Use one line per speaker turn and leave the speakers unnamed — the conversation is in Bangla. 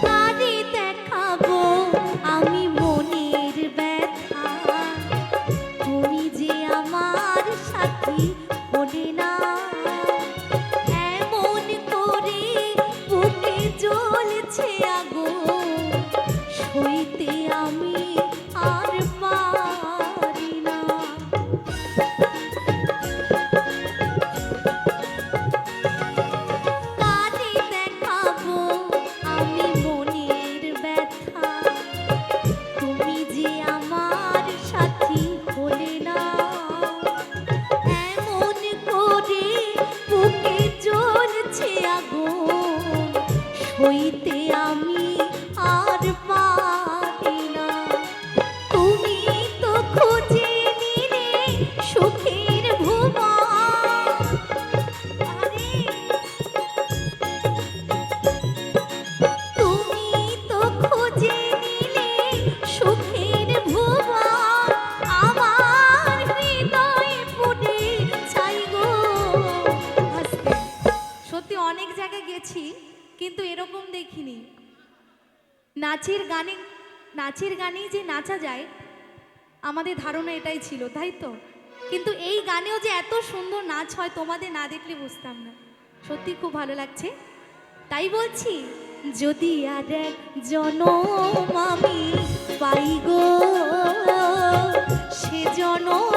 কারে দেখাবো আমি মনের ব্যথা, তুমি যে আমার সাথী হলে না। এমন করে বুকে জ্বলছে আগুন, সইতে আমি আর পারি না। কারে দেখাবো আমি মনের ব্যথা, তুমি যে আমার সাথী হলে না। এমন করে বুকে জ্বলছে আগুন, সইতে আমি আর পারি না। তুমি তো খুঁজে নিলে সুখের ভুবন, আরে তুমি তো খুঁজে নিলে সুখের ভুবন, আমার হৃদয়ে পুড়ে ছাই গো। আস্তে। সত্যি অনেক জায়গায় গেছি কিন্তু এরকম দেখিনি। নাচের গানেই যে নাচা যায় আমাদের ধারণা এটাই ছিল, তাই তো? কিন্তু এই গানেও যে এত সুন্দর নাচ হয় তোমাদের না দেখলে বুঝতাম না। সত্যি খুব ভালো লাগছে। তাই বলছি, যদি আর এক জনম আমি পাই গো, সে জনম